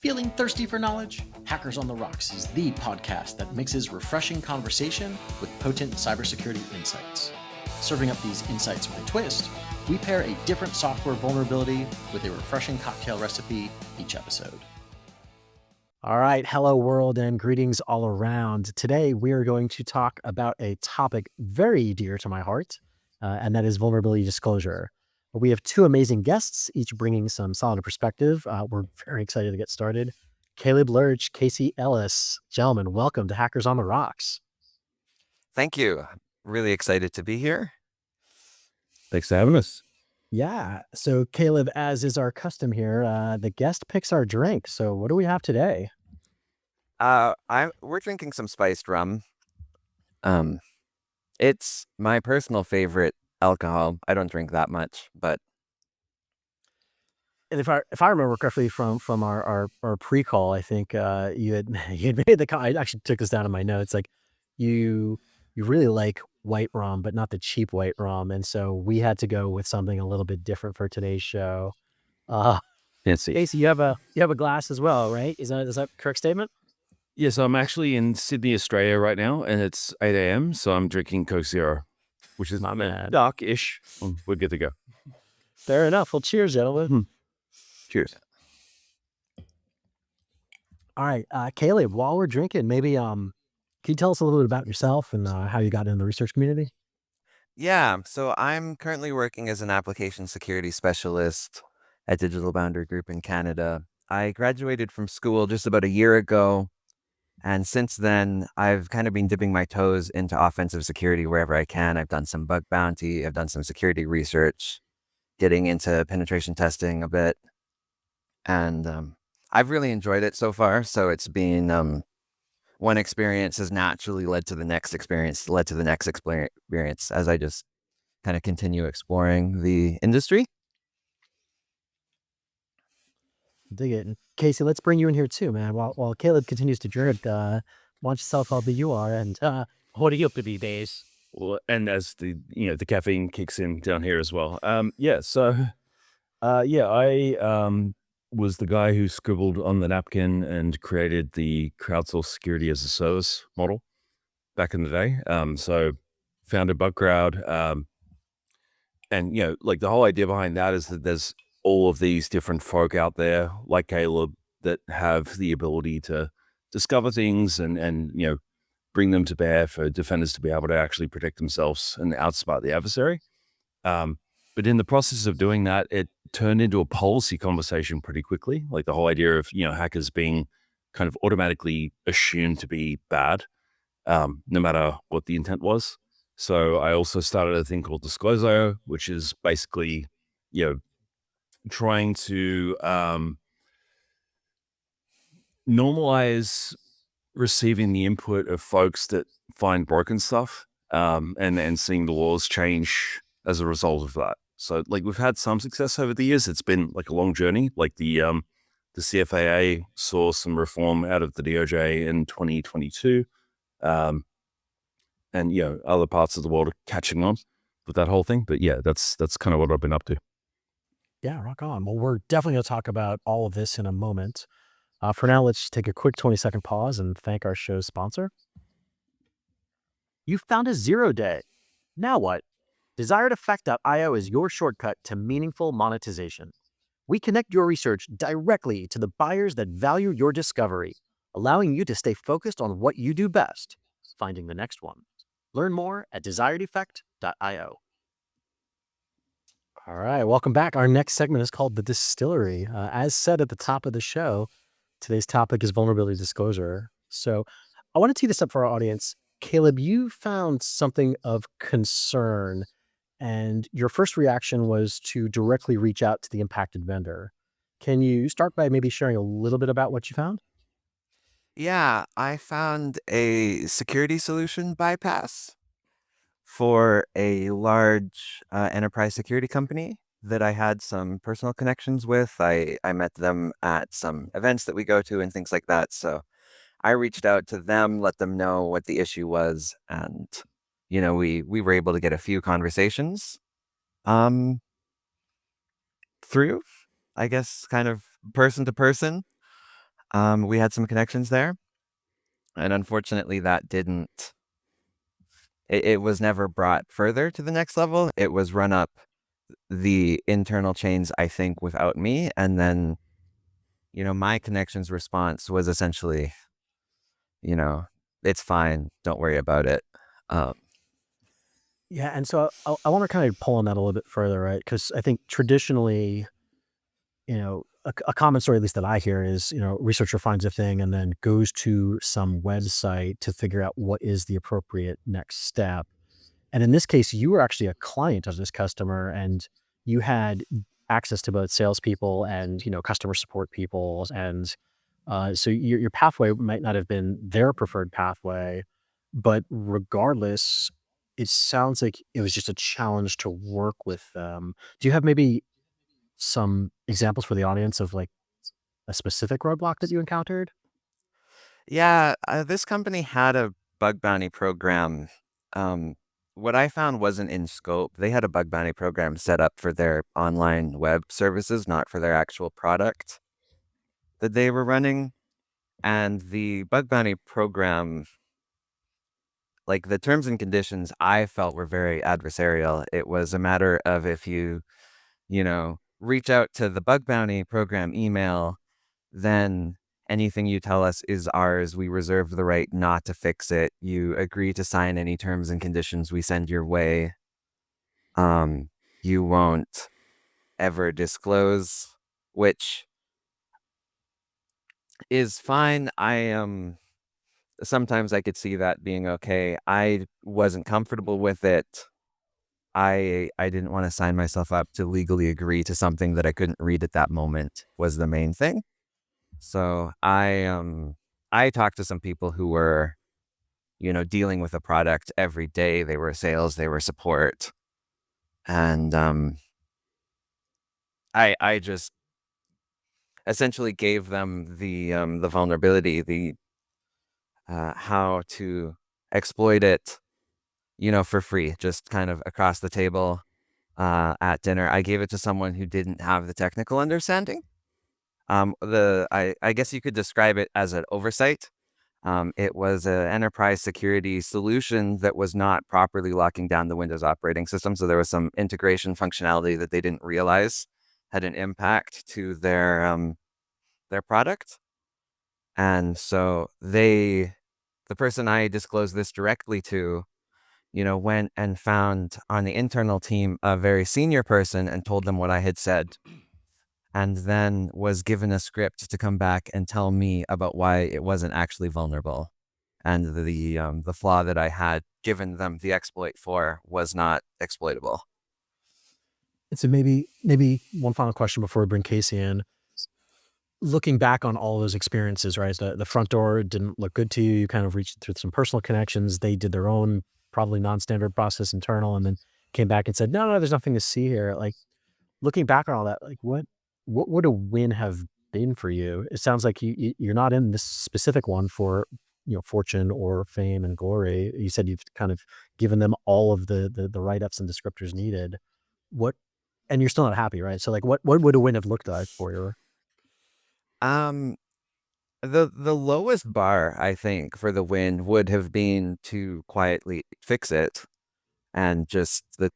Feeling thirsty for knowledge? Hackers on the Rocks is the podcast that mixes refreshing conversation with potent cybersecurity insights. Serving up these insights with a twist, we pair a different software vulnerability with a refreshing cocktail recipe each episode. All right, hello world and greetings all around. Today we are going to talk about a topic very dear to my heart, and that is vulnerability disclosure. We have two amazing guests, each bringing some solid perspective. We're very excited to get started. Caleb Lerch, Casey Ellis. Gentlemen, welcome to Hackers on the Rocks. Thank you. I'm really excited to be here. Thanks for having us. Yeah, so Caleb, as is our custom here, the guest picks our drink. So what do we have today? We're drinking some spiced rum. It's my personal favorite alcohol. I don't drink that much, but And if I remember correctly from our pre-call, I think you had made the comment. I actually took this down in my notes. Like you really like white rum, but not the cheap white rum, and so we had to go with something a little bit different for today's show. Fancy. Casey, you have a glass as well, right? Is that a correct statement? Yes, I'm actually in Sydney, Australia right now, and it's 8 a.m., so I'm drinking Coke Zero, which is My man. dark-ish. We're good to go. Fair enough. Well, cheers, gentlemen. Cheers. All right, Caleb. While we're drinking, maybe can you tell us a little bit about yourself and how you got into the research community? yeah. So I'm currently working as an application security specialist at Digital Boundary Group in Canada. I graduated from school just about a year ago, and since then, I've kind of been dipping my toes into offensive security wherever I can. I've done some bug bounty, I've done some security research, getting into penetration testing a bit. And I've really enjoyed it so far. So it's been one experience has naturally led to the next experience, led to the next experience as I just kind of continue exploring the industry. Dig it. And Casey, let's bring you in here too, man. While Caleb continues to drink, why don't you tell us how big you are and what are you up to these days? Well, and as the caffeine kicks in down here as well. I was the guy who scribbled on the napkin and created the crowdsourced security as a service model back in the day. So founded BugCrowd, and like the whole idea behind that is that there's all of these different folk out there like Caleb that have the ability to discover things and bring them to bear for defenders to be able to actually protect themselves and outsmart the adversary. But in the process of doing that, it turned into a policy conversation pretty quickly. Like the whole idea of, hackers being kind of automatically assumed to be bad, no matter what the intent was. So I also started a thing called Disclosure, which is basically, trying to normalize receiving the input of folks that find broken stuff, and seeing the laws change as a result of that. So like we've had some success over the years. It's been like a long journey. Like the CFAA saw some reform out of the DOJ in 2022. And other parts of the world are catching on with that whole thing. But yeah, that's kind of what I've been up to. Yeah, rock on. Well, we're definitely going to talk about all of this in a moment. For now, let's take a quick 20-second pause and thank our show's sponsor. You found a 0-day. Now what? DesiredEffect.io is your shortcut to meaningful monetization. We connect your research directly to the buyers that value your discovery, allowing you to stay focused on what you do best, finding the next one. Learn more at DesiredEffect.io. All right, welcome back. Our next segment is called The Distillery. As said at the top of the show, today's topic is vulnerability disclosure. So I want to tee this up for our audience. Caleb, you found something of concern, and your first reaction was to directly reach out to the impacted vendor. Can you start by maybe sharing a little bit about what you found? Yeah, I found a security solution bypass for a large enterprise security company that I had some personal connections with. I met them at some events that we go to and things like that. So I reached out to them, let them know what the issue was, and we were able to get a few conversations through, I guess, kind of person to person. We had some connections there, and unfortunately that didn't, it was never brought further to the next level. It was run up the internal chains, I think, without me. And then, my connections response was essentially, you know, it's fine. Don't worry about it. Um, Yeah, and so I want to kind of pull on that a little bit further, right? Because I think traditionally, a common story, at least that I hear, is researcher finds a thing and then goes to some website to figure out what is the appropriate next step. And in this case, you were actually a client of this customer, and you had access to both salespeople and customer support people, and so your pathway might not have been their preferred pathway, but regardless, it sounds like it was just a challenge to work with them. Do you have maybe some examples for the audience of like a specific roadblock that you encountered? yeah, this company had a bug bounty program. Um, what I found wasn't in scope. They had a bug bounty program set up for their online web services, not for their actual product that they were running. And the bug bounty program, like the terms and conditions, I felt were very adversarial. It was a matter of if reach out to the bug bounty program email, then anything you tell us is ours. We reserve the right not to fix it. You agree to sign any terms and conditions we send your way. You won't ever disclose, which is fine. Sometimes I could see that being okay. I wasn't comfortable with it. I didn't want to sign myself up to legally agree to something that I couldn't read at that moment was the main thing. So I talked to some people who were, dealing with a product every day. They were sales, they were support. And I just essentially gave them the vulnerability, the how to exploit it, for free, just kind of across the table at dinner. I gave it to someone who didn't have the technical understanding. I guess you could describe it as an oversight. It was an enterprise security solution that was not properly locking down the Windows operating system. So there was some integration functionality that they didn't realize had an impact to their product. And so the person I disclosed this directly to, went and found on the internal team a very senior person and told them what I had said, and then was given a script to come back and tell me about why it wasn't actually vulnerable. And the flaw that I had given them the exploit for was not exploitable. And so maybe one final question before we bring Casey in. Looking back on all those experiences, right? The front door didn't look good to you. You kind of reached through some personal connections. They did their own probably non-standard process internal, and then came back and said, no, there's nothing to see here. Like looking back on all that, like what would a win have been for you? It sounds like you're not in this specific one for fortune or fame and glory. You said you've kind of given them all of the write-ups and descriptors needed. What And you're still not happy, right? So like what would a win have looked like for you? Um, the lowest bar I think for the win would have been to quietly fix it, and just the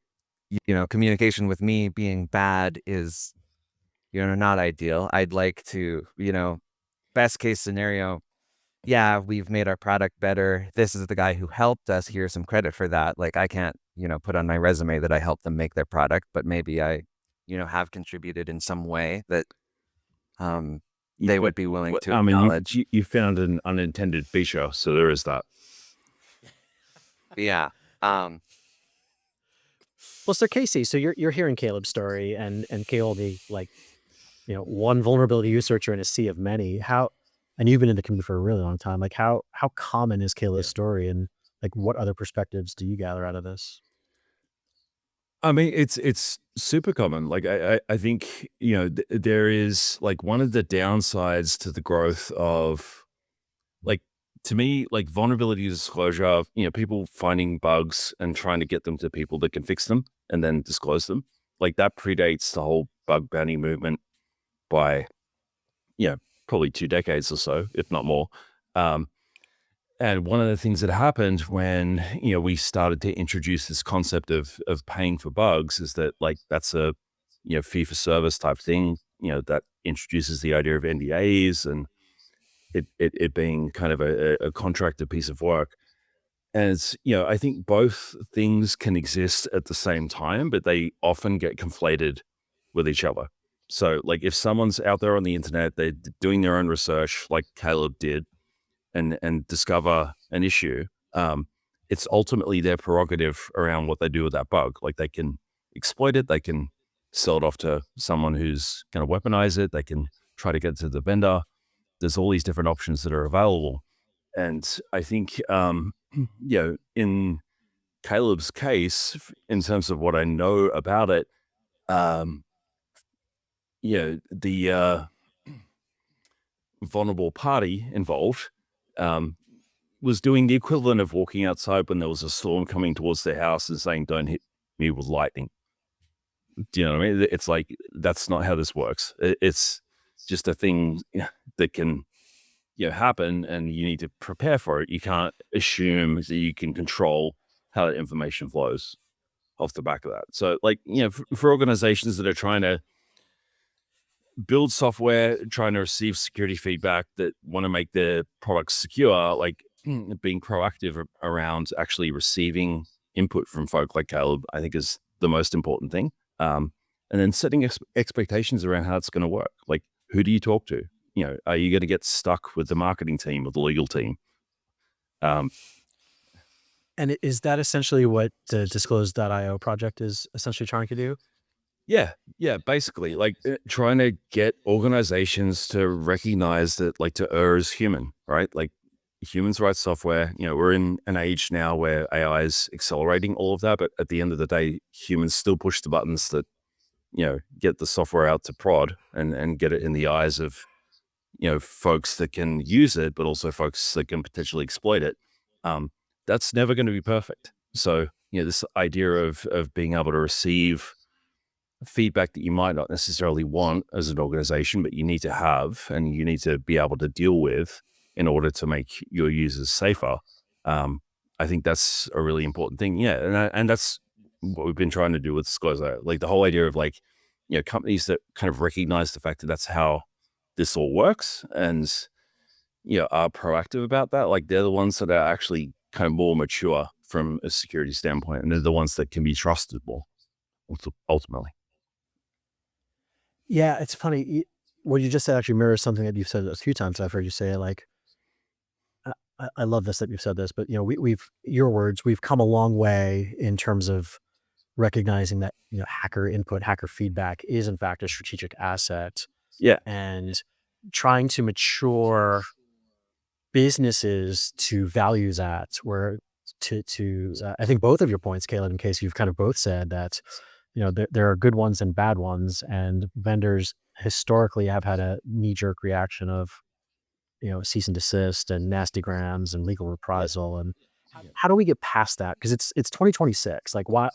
communication with me being bad is not ideal. I'd like to, best case scenario, yeah, we've made our product better. This is the guy who helped us. Here's some credit for that. Like I can't, put on my resume that I helped them make their product, but maybe I, have contributed in some way that they would be willing to I mean, acknowledge. you found an unintended feature, so there is that. Yeah. Um, Well, so Casey, so you're hearing Caleb's story, and Caleb, the like one vulnerability researcher in a sea of many. And you've been in the community for a really long time. Like how common is Caleb's Yeah. story, and like what other perspectives do you gather out of this? I mean, it's super common. Like I think there is like one of the downsides to the growth of like to me like vulnerability disclosure. People finding bugs and trying to get them to people that can fix them and then disclose them. Like that predates the whole bug bounty movement by probably 2 decades or so, if not more. And one of the things that happened when, we started to introduce this concept of paying for bugs is that, like, that's a, fee for service type thing, that introduces the idea of NDAs and it being kind of a contracted piece of work. And I think both things can exist at the same time, but they often get conflated with each other. So, like, if someone's out there on the internet, they're doing their own research, like Caleb did, and discover an issue, it's ultimately their prerogative around what they do with that bug. Like, they can exploit it, they can sell it off to someone who's going to weaponize it, they can try to get to the vendor. There's all these different options that are available. And I think, in Caleb's case, in terms of what I know about it, um, the vulnerable party involved was doing the equivalent of walking outside when there was a storm coming towards their house and saying, "Don't hit me with lightning." Do you know what I mean? It's like, that's not how this works. It's just a thing that can happen, and you need to prepare for it. You can't assume that you can control how that information flows off the back of that. So, like, for organizations that are trying to build software, trying to receive security feedback, that want to make their products secure, like, being proactive around actually receiving input from folk like Caleb, I think, is the most important thing. And then setting expectations around how it's going to work. Like, who do you talk to? Are you going to get stuck with the marketing team or the legal team? And is that essentially what the Disclose.io project is essentially trying to do? Yeah, basically, like, trying to get organizations to recognize that, like, to err is human, right? Like, humans write software. We're in an age now where AI is accelerating all of that, but at the end of the day, humans still push the buttons that, get the software out to prod and get it in the eyes of, folks that can use it, but also folks that can potentially exploit it. That's never going to be perfect. So, this idea of being able to receive feedback that you might not necessarily want as an organization, but you need to have, and you need to be able to deal with in order to make your users safer. I think that's a really important thing. Yeah. And that's what we've been trying to do with Disclosure. Like, the whole idea of, like, companies that kind of recognize the fact that that's how this all works and, are proactive about that. Like, they're the ones that are actually kind of more mature from a security standpoint, and they're the ones that can be trusted more ultimately. Yeah, it's funny. What you just said actually mirrors something that you've said a few times. I've heard you say, like, I love this that you've said this, but we've your words. We've come a long way in terms of recognizing that hacker input, hacker feedback is in fact a strategic asset, Yeah. and trying to mature businesses to value that. Where I think both of your points, Caleb and Casey, you've kind of both said that there are good ones and bad ones, and vendors historically have had a knee-jerk reaction of cease and desist and nasty grams and legal reprisal. And how do we get past that? Because it's 2026. Like, why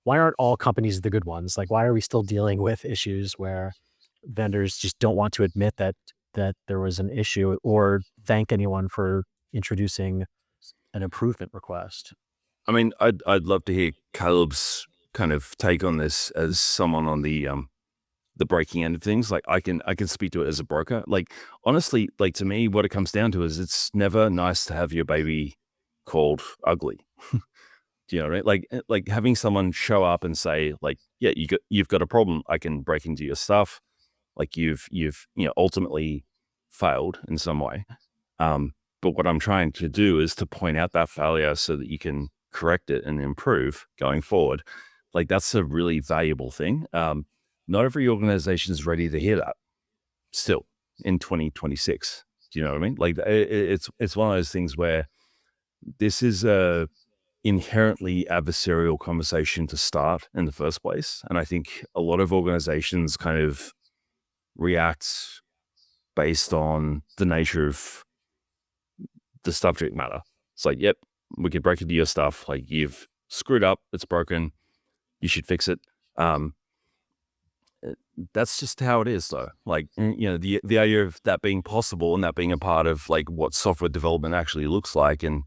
aren't all companies the good ones? Like, why are we still dealing with issues where vendors just don't want to admit that there was an issue or thank anyone for introducing an improvement request? I mean, I'd love to hear Caleb's kind of take on this as someone on the breaking end of things. Like, I can speak to it as a broker. Like, honestly, like, to me, what it comes down to is it's never nice to have your baby called ugly. Do you know what I mean? Like having someone show up and say, like, yeah, you've got a problem. I can break into your stuff. Like, you've ultimately failed in some way. But what I'm trying to do is to point out that failure so that you can correct it and improve going forward. Like, that's a really valuable thing. Not every organization is ready to hear that still in 2026. Do you know what I mean? Like, it's one of those things where this is a inherently adversarial conversation to start in the first place. And I think a lot of organizations kind of react based on the nature of the subject matter. It's like, yep, we could break into your stuff. Like, you've screwed up, it's broken, you should fix it. that's just how it is, though. Like, the idea of that being possible and that being a part of like what software development actually looks like, and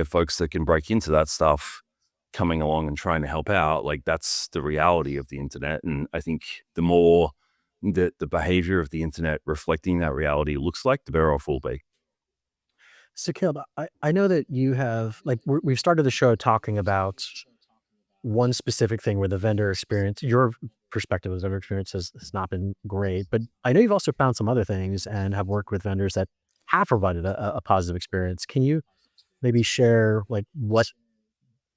folks that can break into that stuff coming along and trying to help out, like that's the reality of the internet. And I think the more the behavior of the internet reflecting that reality looks like, the better off we'll be. So, Caleb, I know that you have, like, we've started the show talking about one specific thing where the vendor experience, your perspective of vendor experience has not been great, but I know you've also found some other things and have worked with vendors that have provided a positive experience. Can you maybe share like what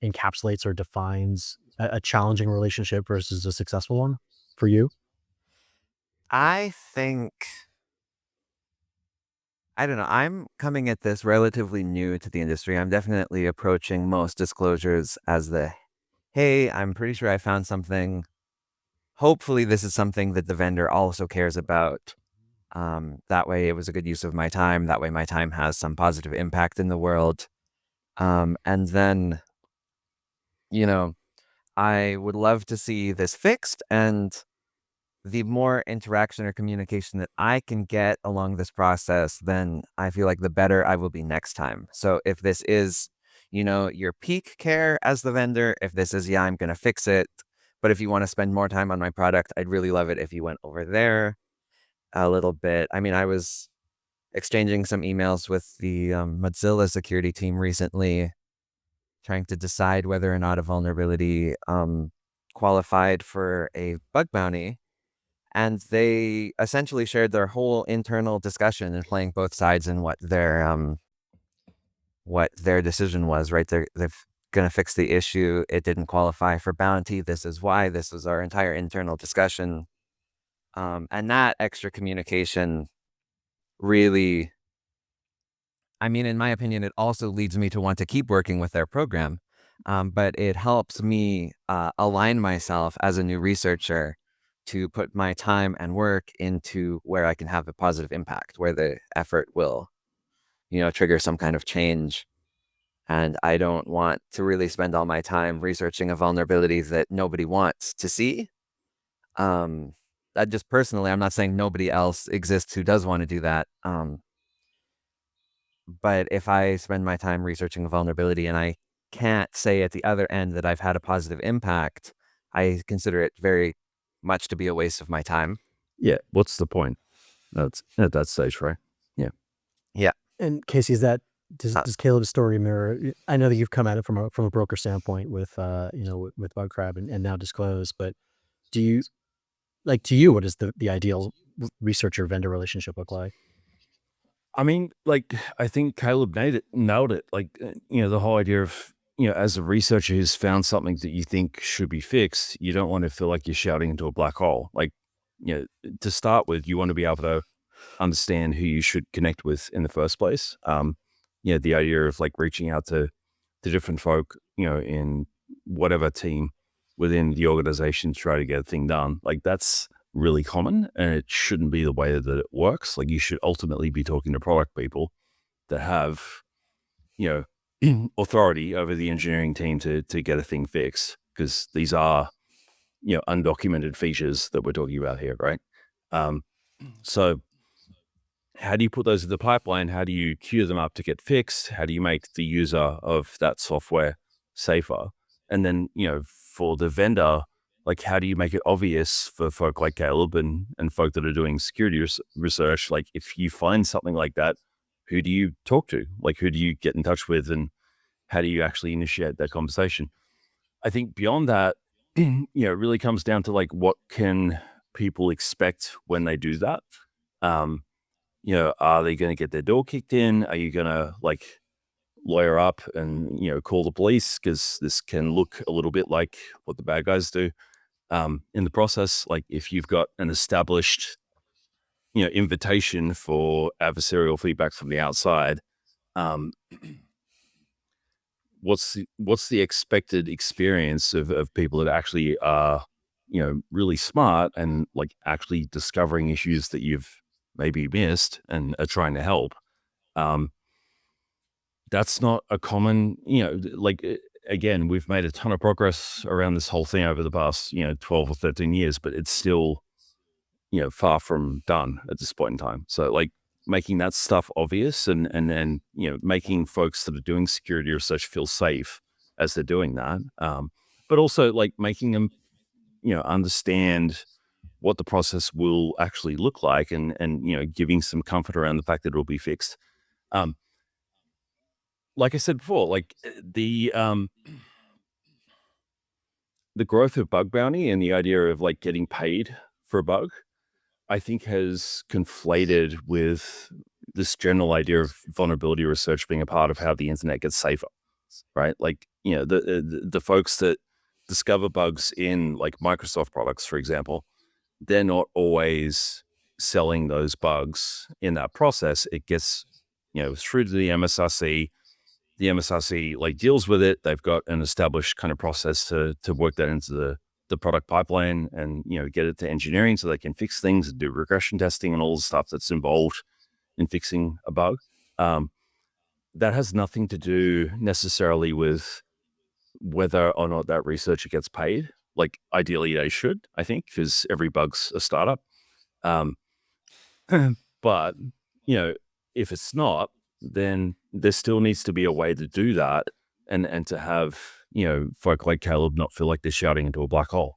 encapsulates or defines a challenging relationship versus a successful one for you? I think, I don't know, I'm coming at this relatively new to the industry. I'm definitely approaching most disclosures as the, hey, I'm pretty sure I found something. Hopefully, this is something that the vendor also cares about. That way, it was a good use of my time. That way, my time has some positive impact in the world. And then, you know, I would love to see this fixed. And the more interaction or communication that I can get along this process, then I feel like the better I will be next time. So if this is, your peak care as the vendor, if this is, yeah, I'm going to fix it. But if you want to spend more time on my product, I'd really love it if you went over there a little bit. I mean, I was exchanging some emails with the Mozilla security team recently, trying to decide whether or not a vulnerability qualified for a bug bounty. And they essentially shared their whole internal discussion and playing both sides and what their decision was, right? They're going to fix the issue. It didn't qualify for bounty. This is why. This was our entire internal discussion. And that extra communication really, I mean, in my opinion, it also leads me to want to keep working with their program. But it helps me align myself as a new researcher to put my time and work into where I can have a positive impact, where the effort will, trigger some kind of change. And I don't want to really spend all my time researching a vulnerability that nobody wants to see. That just personally, I'm not saying nobody else exists who does want to do that. But if I spend my time researching a vulnerability and I can't say at the other end that I've had a positive impact, I consider it very much to be a waste of my time. Yeah. What's the point? That's at that stage, right? Yeah. Yeah. And Casey, does Caleb's story mirror? I know that you've come at it from a broker standpoint with with Bug Crab and now Disclose, but do you to you, what does the ideal researcher vendor relationship look like? I mean, like, I think Caleb nailed it. Like, the whole idea of, as a researcher who's found something that you think should be fixed, you don't want to feel like you're shouting into a black hole. Like, to start with, you want to be able to understand who you should connect with in the first place. The idea of like reaching out to different folk, in whatever team within the organization to try to get a thing done. Like that's really common, and it shouldn't be the way that it works. Like you should ultimately be talking to product people that have, authority over the engineering team to get a thing fixed, because these are, undocumented features that we're talking about here, right? So how do you put those in the pipeline? How do you queue them up to get fixed? How do you make the user of that software safer? And then, for the vendor, like how do you make it obvious for folk like Caleb and folk that are doing security research? Like if you find something like that, who do you talk to? Like who do you get in touch with, and how do you actually initiate that conversation? I think beyond that, it really comes down to like what can people expect when they do that? Um, are they going to get their door kicked in? Are you going to like lawyer up and, call the police? Because this can look a little bit like what the bad guys do. In the process, like if you've got an established, invitation for adversarial feedback from the outside, um, what's the expected experience of people that actually are, really smart and like actually discovering issues that you've maybe missed and are trying to help? Um, that's not a common, again, we've made a ton of progress around this whole thing over the past, 12 or 13 years, but it's still far from done at this point in time. So like making that stuff obvious and then, making folks that are doing security research feel safe as they're doing that. But also like making them, understand what the process will actually look like and giving some comfort around the fact that it'll be fixed. Um, like I said before, like the growth of bug bounty and the idea of like getting paid for a bug, I think has conflated with this general idea of vulnerability research being a part of how the internet gets safer, right? Like, the folks that discover bugs in like Microsoft products, for example, they're not always selling those bugs in that process. It gets, through to the MSRC. The MSRC like deals with it. They've got an established kind of process to work that into the product pipeline and, get it to engineering so they can fix things and do regression testing and all the stuff that's involved in fixing a bug. That has nothing to do necessarily with whether or not that researcher gets paid. Like ideally they should, I think, because every bug's a startup. Um, but, if it's not, then there still needs to be a way to do that and to have, folk like Caleb not feel like they're shouting into a black hole.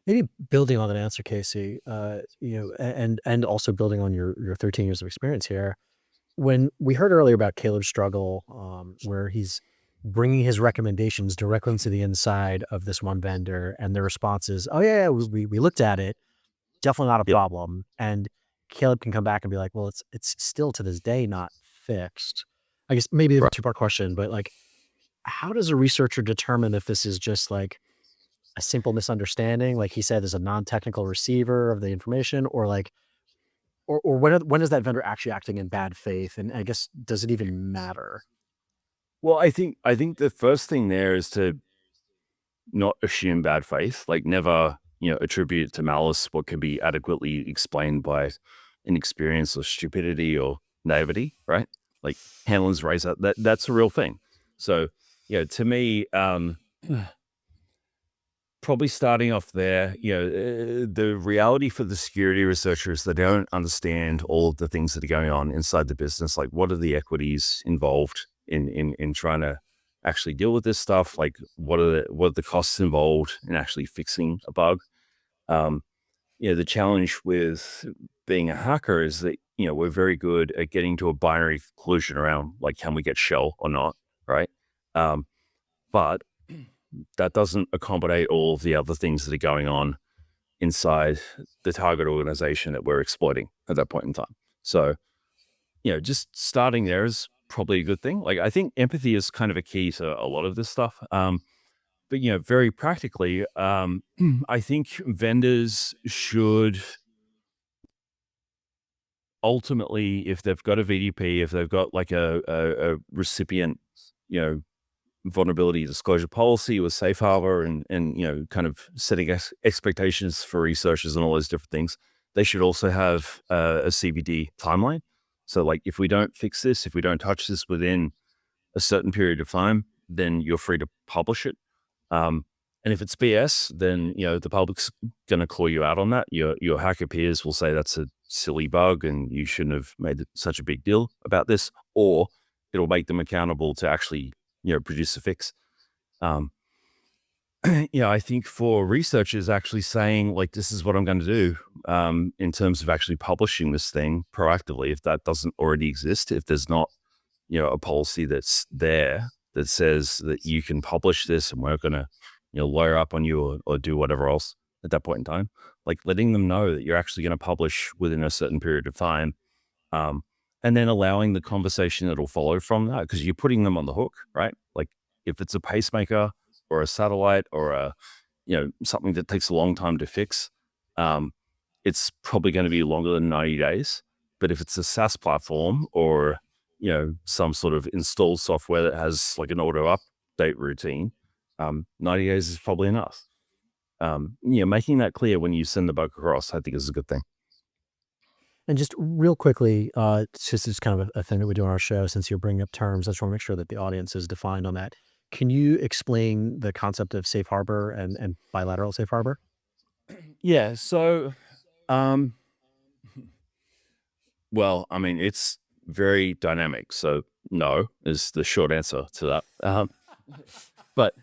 Maybe building on that answer, Casey, and also building on your 13 years of experience here. When we heard earlier about Caleb's struggle, where he's bringing his recommendations directly into the inside of this one vendor, and the response is, "Oh yeah, we looked at it, definitely not a Yep. problem." And Caleb can come back and be like, "Well, it's still to this day not fixed." I guess maybe a Right. two-part question, but like, how does a researcher determine if this is just like a simple misunderstanding, like he said, there's a non-technical receiver of the information, or like, or when is that vendor actually acting in bad faith? And I guess, does it even matter? Well, I think the first thing there is to not assume bad faith, like never, attribute to malice what can be adequately explained by inexperience or stupidity or naivety, right? Like Hanlon's razor, that's a real thing. So, to me, probably starting off there, the reality for the security researchers, they don't understand all of the things that are going on inside the business. Like, what are the equities involved in trying to actually deal with this stuff? Like, what are the costs involved in actually fixing a bug? Um, the challenge with being a hacker is that we're very good at getting to a binary conclusion around like, can we get shell or not, right? But that doesn't accommodate all of the other things that are going on inside the target organization that we're exploiting at that point in time. So, just starting there is probably a good thing. Like, I think empathy is kind of a key to a lot of this stuff. But, very practically, I think vendors should ultimately, if they've got a VDP, if they've got like a recipient, vulnerability disclosure policy with safe harbor and kind of setting expectations for researchers and all those different things, they should also have a CVD timeline. So like, if we don't fix this, if we don't touch this within a certain period of time, then you're free to publish it. And if it's BS, then the public's going to call you out on that. Your hacker peers will say that's a silly bug and you shouldn't have made such a big deal about this, or it'll make them accountable to actually produce a fix. I think for researchers actually saying like, this is what I'm going to do, in terms of actually publishing this thing proactively, if that doesn't already exist, if there's not, a policy that's there that says that you can publish this and we're going to, lawyer up on you or do whatever else at that point in time, like letting them know that you're actually going to publish within a certain period of time. And then allowing the conversation that'll follow from that, because you're putting them on the hook, right? Like if it's a pacemaker or a satellite or something that takes a long time to fix, it's probably going to be longer than 90 days. But if it's a SaaS platform or, some sort of installed software that has like an auto update routine, 90 days is probably enough. Making that clear when you send the bug across, I think is a good thing. And just real quickly, it's kind of a thing that we do on our show. Since you're bringing up terms, I just want to make sure that the audience is defined on that. Can you explain the concept of safe harbor and bilateral safe harbor? Yeah. So Um, well, I mean, it's very dynamic. So no is the short answer to that. But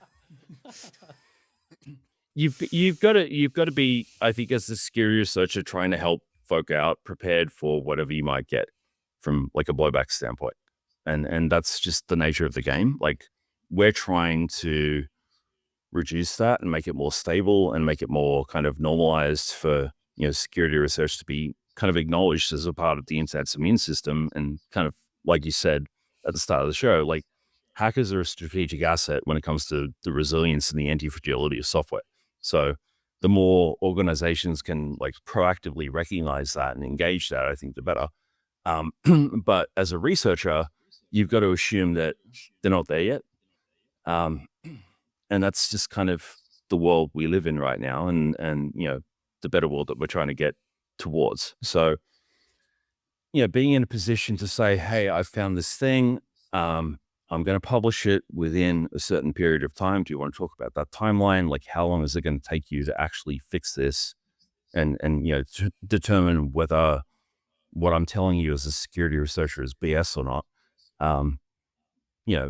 you've got to be, I think, as a security researcher, trying to help folk out, prepared for whatever you might get from like a blowback standpoint, and that's just the nature of the game. Like we're trying to reduce that and make it more stable and make it more kind of normalized for security research to be kind of acknowledged as a part of the internet's immune system, and kind of like you said at the start of the show, like hackers are a strategic asset when it comes to the resilience and the anti-fragility of software. So the more organizations can like proactively recognize that and engage that, I think the better. But as a researcher, you've got to assume that they're not there yet. And that's just kind of the world we live in right now, and the better world that we're trying to get towards. So, being in a position to say, hey, I found this thing, I'm going to publish it within a certain period of time. Do you want to talk about that timeline? Like, how long is it going to take you to actually fix this? And to determine whether what I'm telling you as a security researcher is BS or not.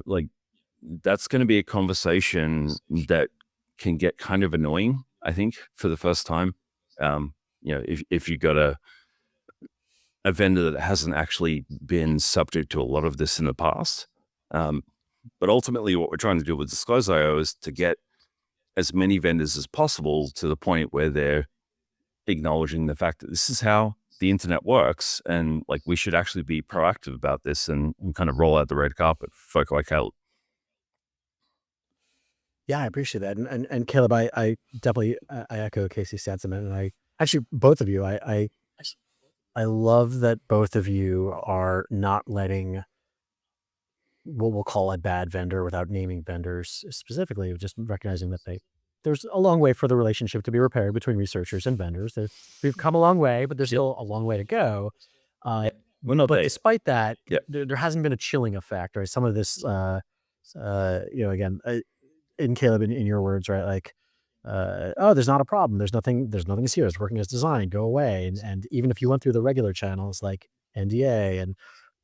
Like that's going to be a conversation that can get kind of annoying, I think, for the first time. If you got a vendor that hasn't actually been subject to a lot of this in the past. But ultimately what we're trying to do with Disclose.io is to get as many vendors as possible to the point where they're acknowledging the fact that this is how the internet works, and like we should actually be proactive about this and kind of roll out the red carpet for folk like Caleb. Yeah, I appreciate that. And Caleb, I definitely I echo Casey's sentiment, and I actually both of you, I love that both of you are not letting what we'll call a bad vendor, without naming vendors specifically, just recognizing that there's a long way for the relationship to be repaired between researchers and vendors. We've come a long way, but there's still a long way to go. But despite that, there hasn't been a chilling effect, right? Some of this, again, in Caleb, in your words, right? Like, oh, there's not a problem. There's nothing here. It's working as designed. Go away. And even if you went through the regular channels like NDA,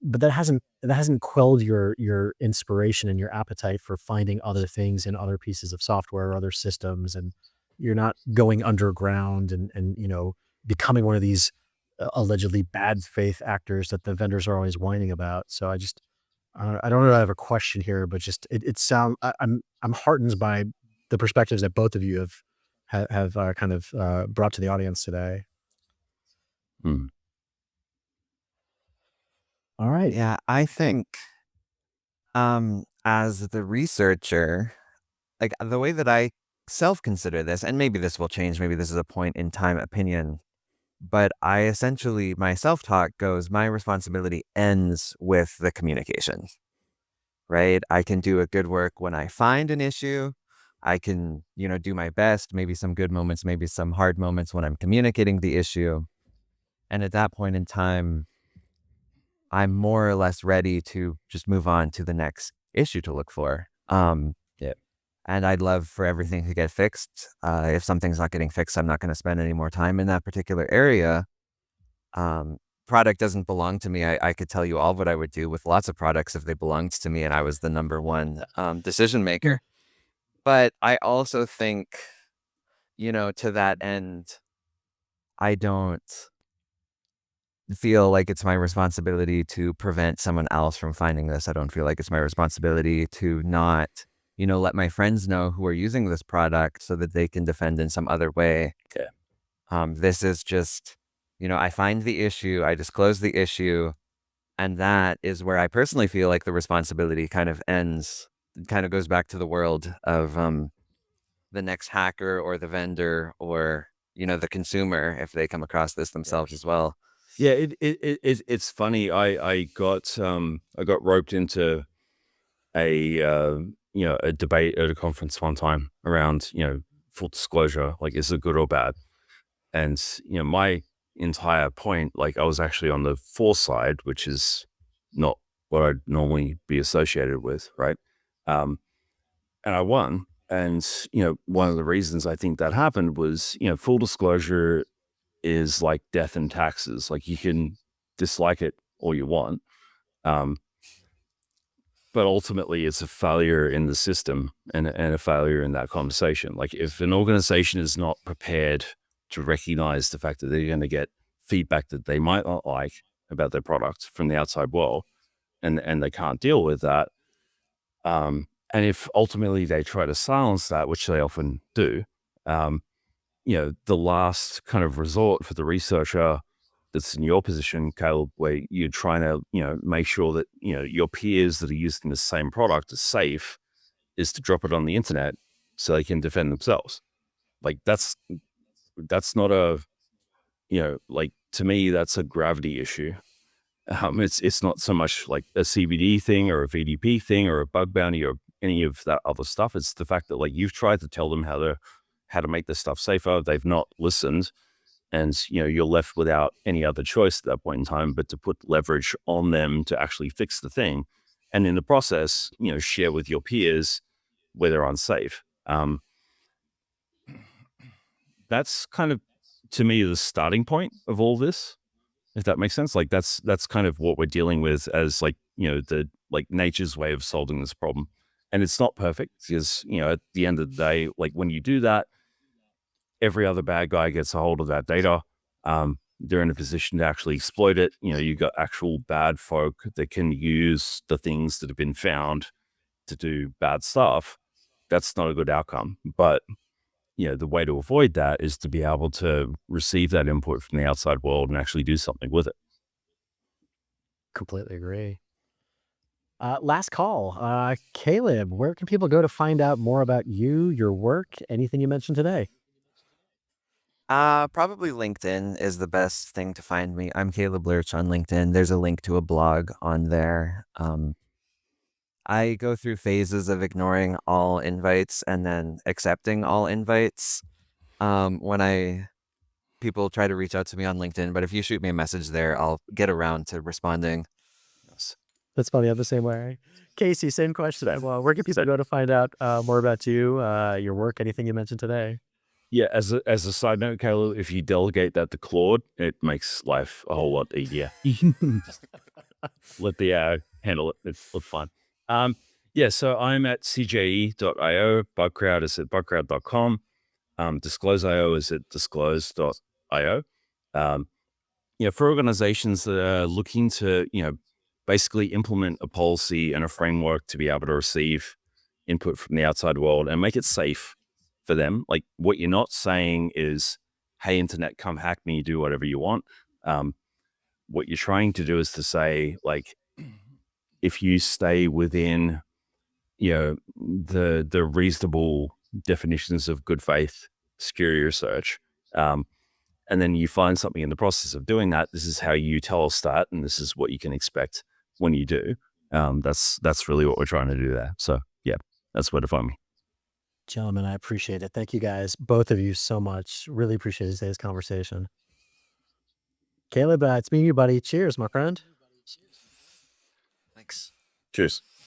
but that hasn't quelled your inspiration and your appetite for finding other things in other pieces of software or other systems, and you're not going underground and becoming one of these allegedly bad faith actors that the vendors are always whining about. So I don't know if I have a question here, but just it sounds, I'm heartened by the perspectives that both of you have kind of brought to the audience today. All right. Yeah, I think as the researcher, like the way that I self-consider this, and maybe this will change, maybe this is a point in time opinion, but I essentially, my self-talk goes, my responsibility ends with the communication, right? I can do a good work when I find an issue. I can, do my best, maybe some good moments, maybe some hard moments when I'm communicating the issue. And at that point in time, I'm more or less ready to just move on to the next issue to look for. And I'd love for everything to get fixed. If something's not getting fixed, I'm not going to spend any more time in that particular area. Product doesn't belong to me. I could tell you all what I would do with lots of products if they belonged to me and I was the number one decision maker. But I also think, to that end, I don't feel like it's my responsibility to prevent someone else from finding this. I don't feel like it's my responsibility to not, let my friends know who are using this product so that they can defend in some other way. Okay. This is just, I find the issue, I disclose the issue, and that is where I personally feel like the responsibility kind of ends. It kind of goes back to the world of the next hacker or the vendor or, the consumer, if they come across this themselves as well. Yeah, it's funny. I got roped into a debate at a conference one time around full disclosure, like is it good or bad? And my entire point, like I was actually on the for side, which is not what I'd normally be associated with, right? And I won. And one of the reasons I think that happened was full disclosure is like death and taxes. Like you can dislike it all you want, but ultimately it's a failure in the system and a failure in that conversation. Like if an organization is not prepared to recognize the fact that they're going to get feedback that they might not like about their product from the outside world, and they can't deal with that, and if ultimately they try to silence that, which they often do, the last kind of resort for the researcher that's in your position, Caleb, where you're trying to, make sure that, your peers that are using the same product are safe, is to drop it on the internet so they can defend themselves. Like that's not like to me, that's a gravity issue. It's not so much like a CBD thing or a VDP thing or a bug bounty or any of that other stuff. It's the fact that like you've tried to tell them how to make this stuff safer. They've not listened, and you're left without any other choice at that point in time but to put leverage on them to actually fix the thing, and in the process, share with your peers where they're unsafe. That's kind of, to me, the starting point of all this, if that makes sense. Like that's kind of what we're dealing with as like, the like nature's way of solving this problem. And it's not perfect because, at the end of the day, like when you do that, every other bad guy gets a hold of that data. They're in a position to actually exploit it. You've got actual bad folk that can use the things that have been found to do bad stuff. That's not a good outcome. But the way to avoid that is to be able to receive that input from the outside world and actually do something with it. Completely agree. Last call. Caleb, where can people go to find out more about you, your work, anything you mentioned today? Probably LinkedIn is the best thing to find me. I'm Caleb Lerch on LinkedIn. There's a link to a blog on there. I go through phases of ignoring all invites and then accepting all invites when people try to reach out to me on LinkedIn. But if you shoot me a message there, I'll get around to responding. Yes. That's funny. I'm the same way. Casey, same question. Well, where can people go to find out more about you, your work, anything you mentioned today? Yeah, as a side note, Caleb, if you delegate that to Claude, it makes life a whole lot easier. Just let the AI handle it. It's fun. So I'm at cje.io. Bugcrowd is at bugcrowd.com. Disclose.io is at disclose.io. For organizations that are looking to, basically implement a policy and a framework to be able to receive input from the outside world and make it safe for them. Like what you're not saying is, hey, internet, come hack me, do whatever you want. What you're trying to do is to say, like, if you stay within, the reasonable definitions of good faith security research, and then you find something in the process of doing that, this is how you tell us that, and this is what you can expect when you do. That's really what we're trying to do there. So yeah, that's where to find me. Gentlemen, I appreciate it. Thank you guys, both of you, so much. Really appreciate today's conversation. Caleb, it's me and you, buddy. Cheers, my friend. Thanks. Cheers.